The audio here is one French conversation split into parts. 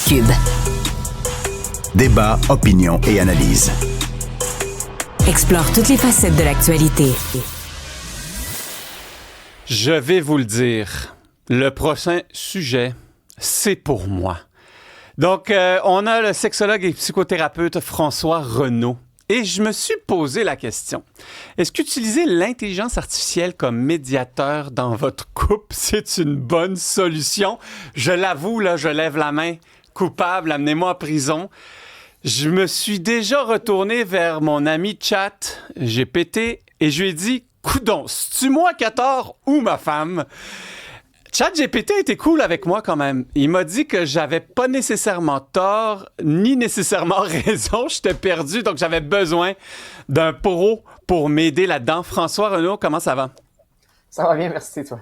Cube. Débat, opinion et analyse. Explore toutes les facettes de l'actualité. Je vais vous le dire, le prochain sujet, c'est pour moi. Donc, on a le sexologue et psychothérapeute François Renaud. Et je me suis posé la question, est-ce qu'utiliser l'intelligence artificielle comme médiateur dans votre couple, c'est une bonne solution? Je l'avoue, là, je lève la main. Coupable, amenez-moi en prison. Je me suis déjà retourné vers mon ami Chat GPT et je lui ai dit, coudonc, c'est-tu moi qui a tort ou ma femme? ChatGPT a été cool avec moi quand même. Il m'a dit que j'avais pas nécessairement tort, ni nécessairement raison. J'étais perdu, donc j'avais besoin d'un pro pour m'aider là-dedans. François Renaud, comment ça va? Ça va bien, merci, toi.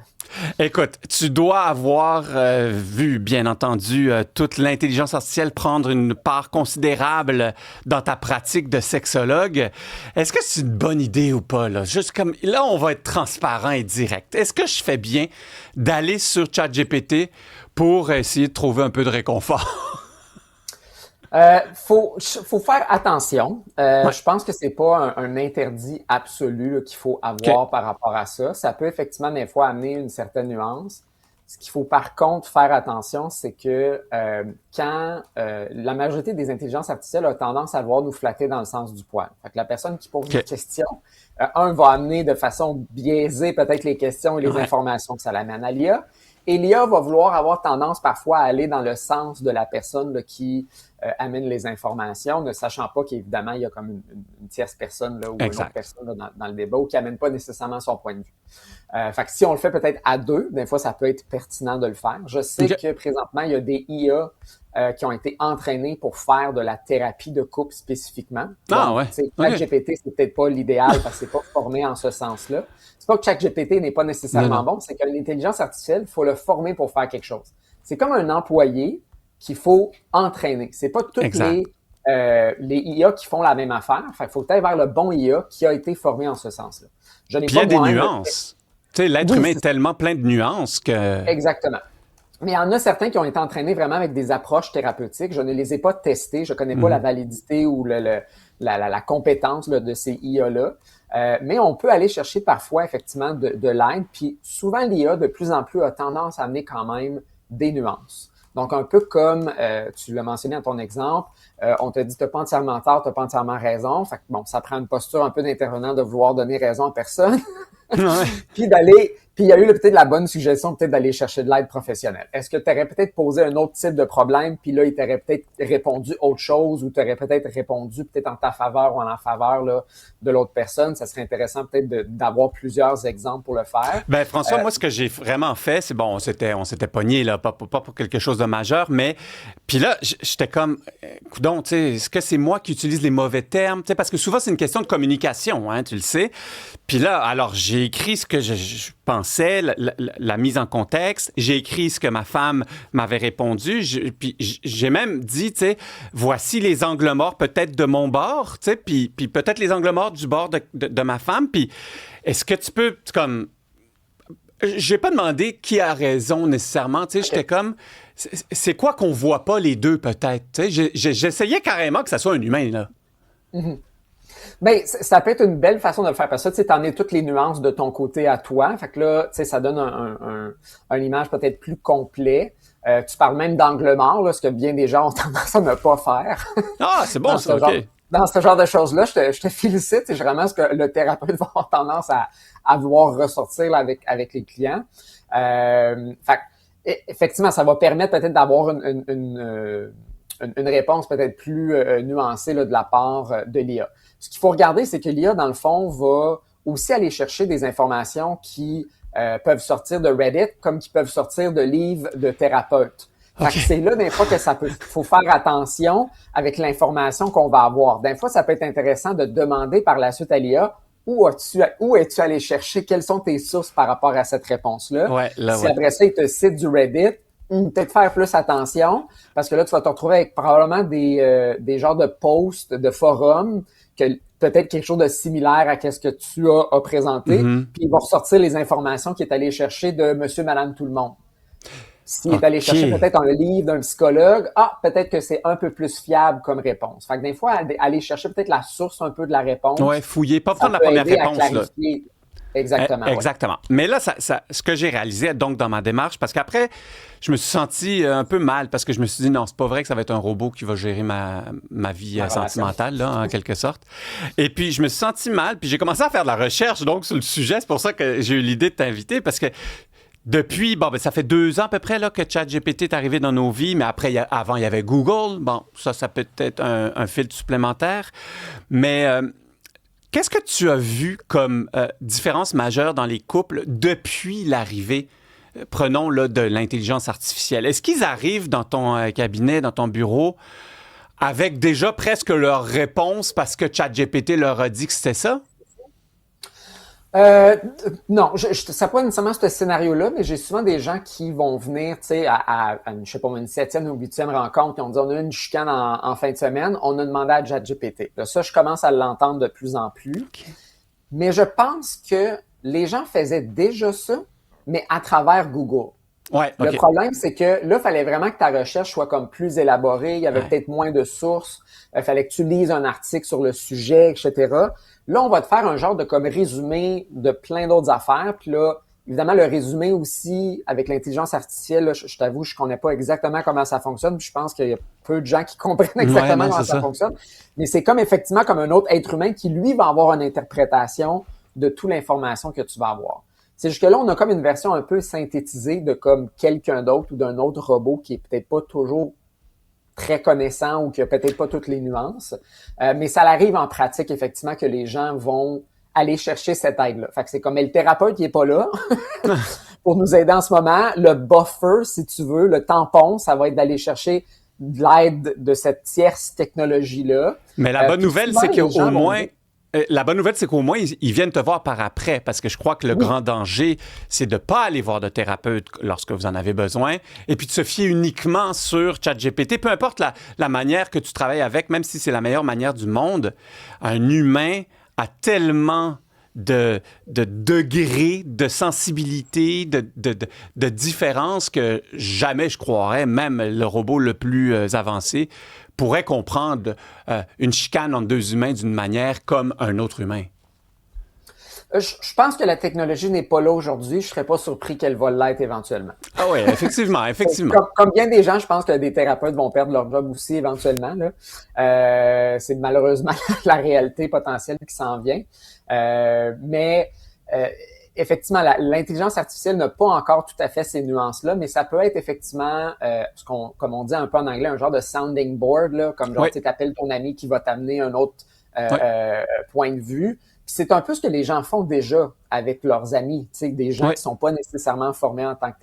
Écoute, tu dois avoir vu, bien entendu, toute l'intelligence artificielle prendre une part considérable dans ta pratique de sexologue. Est-ce que c'est une bonne idée ou pas, là? Juste comme, là, on va être transparent et direct. Est-ce que je fais bien d'aller sur ChatGPT pour essayer de trouver un peu de réconfort? Faut faire attention. Je pense que c'est pas un interdit absolu là, qu'il faut avoir par rapport à ça. Ça peut effectivement des fois amener une certaine nuance. Ce qu'il faut par contre faire attention, c'est que quand la majorité des intelligences artificielles a tendance à vouloir nous flatter dans le sens du poil. Fait que la personne qui pose une question, va amener de façon biaisée peut-être les questions et les informations que ça l'amène à l'IA. Et l'IA va vouloir avoir tendance parfois à aller dans le sens de la personne là, qui amène les informations, ne sachant pas qu'évidemment, il y a comme une tierce personne là, ou une autre personne là, dans le débat ou qui amène pas nécessairement son point de vue. Fait que si on le fait peut-être à deux, des fois, ça peut être pertinent de le faire. Je sais que présentement, il y a des IA qui ont été entraînés pour faire de la thérapie de couple spécifiquement. ChatGPT, c'est peut-être pas l'idéal parce que c'est pas formé en ce sens-là. C'est pas que ChatGPT n'est pas nécessairement bon, c'est qu'une intelligence artificielle, il faut le former pour faire quelque chose. C'est comme un employé qu'il faut entraîner. C'est pas toutes les IA qui font la même affaire. Fait qu'il faut aller vers le bon IA qui a été formé en ce sens-là. Puis il y a des nuances. Tu sais, l'être humain est tellement plein de nuances que... Exactement. Mais il y en a certains qui ont été entraînés vraiment avec des approches thérapeutiques. Je ne les ai pas testés. Je connais pas la validité ou la compétence là, de ces IA-là. Mais on peut aller chercher parfois effectivement de l'aide. Puis souvent, l'IA, de plus en plus, a tendance à amener quand même des nuances. Donc, un peu comme tu l'as mentionné dans ton exemple, on te dit t'as pas entièrement tort, t'as pas entièrement raison. Fait que bon, ça prend une posture un peu d'intervenant de vouloir donner raison à personne. Puis il y a eu peut-être la bonne suggestion peut-être d'aller chercher de l'aide professionnelle. Est-ce que tu aurais peut-être posé un autre type de problème, puis là, il t'aurait peut-être répondu autre chose, ou tu aurais peut-être répondu peut-être en ta faveur ou en faveur là, de l'autre personne? Ça serait intéressant peut-être d'avoir plusieurs exemples pour le faire. Ben François, moi, ce que j'ai vraiment fait, c'est bon, on s'était pogné, là, pas pour quelque chose de majeur, mais puis là, j'étais comme, coudonc, tu sais, est-ce que c'est moi qui utilise les mauvais termes? Tu sais, parce que souvent, c'est une question de communication, hein, tu le sais. Puis là, alors, j'ai écrit ce que je pensais, la mise en contexte. J'ai écrit ce que ma femme m'avait répondu. Puis j'ai même dit, tu sais, voici les angles morts peut-être de mon bord, tu sais, puis peut-être les angles morts du bord de ma femme. Puis est-ce que tu peux, comme... J'ai pas demandé qui a raison nécessairement, tu sais, j'étais comme... C'est quoi qu'on voit pas les deux peut-être, tu sais? J'essayais carrément que ça soit un humain, là. Mm-hmm. Ben, ça peut être une belle façon de le faire parce que tu sais, t'en es toutes les nuances de ton côté à toi. Fait que là, tu sais, ça donne un image peut-être plus complet. Tu parles même d'angle mort, là, ce que bien des gens ont tendance à ne pas faire. Ah, c'est bon, ça, OK. Dans ce genre de choses-là, je te félicite. C'est vraiment ce que le thérapeute va avoir tendance à vouloir ressortir là, avec les clients. Fait que, effectivement, ça va permettre peut-être d'avoir une réponse peut-être plus nuancée là, de la part de l'IA. Ce qu'il faut regarder, c'est que l'IA, dans le fond, va aussi aller chercher des informations qui peuvent sortir de Reddit, comme qui peuvent sortir de livres de thérapeutes. Fait que c'est là, des fois, que faut faire attention avec l'information qu'on va avoir. Des fois, ça peut être intéressant de demander par la suite à l'IA où es-tu allé chercher, quelles sont tes sources par rapport à cette réponse-là. Après ça, il te cite du Reddit, peut-être faire plus attention, parce que là, tu vas te retrouver avec probablement des genres de posts, de forums, que peut-être quelque chose de similaire à ce que tu as présenté, puis ils vont ressortir les informations qu'il est allé chercher de monsieur, madame, tout le monde. S'il est allé chercher peut-être un livre d'un psychologue, peut-être que c'est un peu plus fiable comme réponse. Fait que des fois, aller chercher peut-être la source un peu de la réponse. Ouais, fouiller, pas prendre la première réponse, là. Exactement. Exactement. Ouais. Mais là, ce que j'ai réalisé donc dans ma démarche, parce qu'après, je me suis senti un peu mal parce que je me suis dit non, c'est pas vrai que ça va être un robot qui va gérer ma vie sentimentale, là, en quelque sorte. Et puis, je me suis senti mal, puis j'ai commencé à faire de la recherche donc sur le sujet. C'est pour ça que j'ai eu l'idée de t'inviter parce que depuis, ça fait 2 ans à peu près là, que ChatGPT est arrivé dans nos vies, mais après, avant, il y avait Google. Bon, ça peut être un filtre supplémentaire. Mais qu'est-ce que tu as vu comme différence majeure dans les couples depuis l'arrivée, prenons là, de l'intelligence artificielle? Est-ce qu'ils arrivent dans ton cabinet, dans ton bureau, avec déjà presque leur réponse parce que ChatGPT leur a dit que c'était ça? Non, ça pas nécessairement ce scénario-là, mais j'ai souvent des gens qui vont venir, tu sais, à je sais pas, une 7e ou 8e rencontre, et on dit, on a eu une chicane en fin de semaine, on a demandé à ChatGPT. Là, ça, je commence à l'entendre de plus en plus. Okay. Mais je pense que les gens faisaient déjà ça, mais à travers Google. Ouais, okay. Le problème, c'est que là, il fallait vraiment que ta recherche soit comme plus élaborée, il y avait peut-être moins de sources, il fallait que tu lises un article sur le sujet, etc. Là, on va te faire un genre de comme résumé de plein d'autres affaires. Puis là, évidemment, le résumé aussi, avec l'intelligence artificielle, là, je t'avoue, je connais pas exactement comment ça fonctionne. Puis je pense qu'il y a peu de gens qui comprennent exactement comment ça fonctionne. Mais c'est comme effectivement comme un autre être humain qui, lui, va avoir une interprétation de toute l'information que tu vas avoir. C'est juste que là, on a comme une version un peu synthétisée de comme quelqu'un d'autre ou d'un autre robot qui est peut-être pas toujours très connaissant ou qui a peut-être pas toutes les nuances. Mais ça arrive en pratique, effectivement, que les gens vont aller chercher cette aide-là. Fait que c'est comme, le thérapeute, il est pas là pour nous aider en ce moment. Le buffer, si tu veux, le tampon, ça va être d'aller chercher de l'aide de cette tierce technologie-là. Mais la bonne nouvelle, c'est qu'au moins... La bonne nouvelle, c'est qu'au moins, ils viennent te voir par après, parce que je crois que le grand danger, c'est de ne pas aller voir de thérapeute lorsque vous en avez besoin, et puis de se fier uniquement sur ChatGPT. Peu importe la manière que tu travailles avec, même si c'est la meilleure manière du monde, un humain a tellement de degrés, de sensibilité, de différence que jamais je croirais, même le robot le plus avancé, pourrait comprendre une chicane entre 2 humains d'une manière comme un autre humain. Je pense que la technologie n'est pas là aujourd'hui. Je ne serais pas surpris qu'elle va l'être éventuellement. Ah oui, effectivement. Comme bien des gens, je pense que des thérapeutes vont perdre leur job aussi éventuellement. Là. C'est malheureusement la réalité potentielle qui s'en vient. Mais effectivement, l'intelligence artificielle n'a pas encore tout à fait ces nuances-là, mais ça peut être effectivement, comme on dit un peu en anglais, un genre de sounding board, là, comme genre, tu appelles ton ami qui va t'amener un autre point de vue. Puis c'est un peu ce que les gens font déjà avec leurs amis, tu sais, des gens qui sont pas nécessairement formés en tant que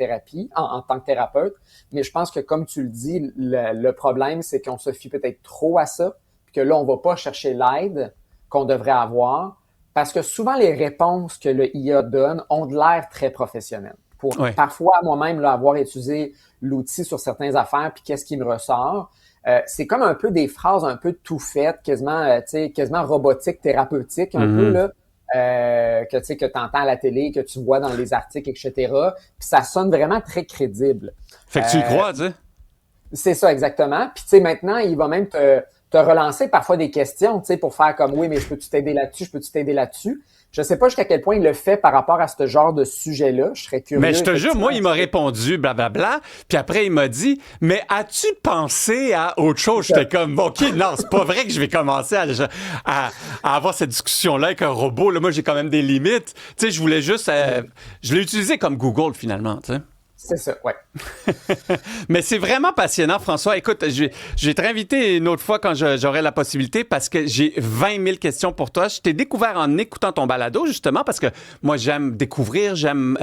en tant que thérapeute. Mais je pense que, comme tu le dis, le problème, c'est qu'on se fie peut-être trop à ça, puis que là, on va pas chercher l'aide qu'on devrait avoir. Parce que souvent, les réponses que le IA donne ont de l'air très professionnelles. Parfois, moi-même, là, avoir utilisé l'outil sur certaines affaires, puis qu'est-ce qui me ressort, c'est comme un peu des phrases un peu tout faites, quasiment robotiques, thérapeutiques, un peu, là, que tu entends à la télé, que tu vois dans les articles, etc. Puis ça sonne vraiment très crédible. Fait que tu y crois, tu sais? C'est ça, exactement. Puis, tu sais, maintenant, il va même te relancer parfois des questions, tu sais, pour faire comme, oui, mais je peux-tu t'aider là-dessus? Je sais pas jusqu'à quel point il le fait par rapport à ce genre de sujet-là. Je serais curieux. Mais je te jure, moi, il m'a répondu blablabla, puis après, il m'a dit, mais as-tu pensé à autre chose? J'étais comme, OK, non, c'est pas vrai que je vais commencer à avoir cette discussion-là avec un robot. Là, moi, j'ai quand même des limites. Tu sais, je voulais juste... je l'ai utilisé comme Google, finalement, tu sais. C'est ça, ouais. Mais c'est vraiment passionnant, François. Écoute, je vais te réinviter une autre fois quand j'aurai la possibilité parce que j'ai 20 000 questions pour toi. Je t'ai découvert en écoutant ton balado, justement, parce que moi, j'aime découvrir, j'aime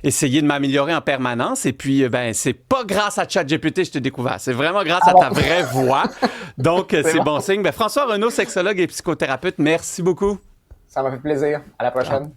essayer de m'améliorer en permanence. Et puis, c'est pas grâce à ChatGPT que je t'ai découvert. C'est vraiment grâce à ta vraie voix. Donc, c'est bon signe. François Renaud, sexologue et psychothérapeute, merci beaucoup. Ça m'a fait plaisir. À la prochaine.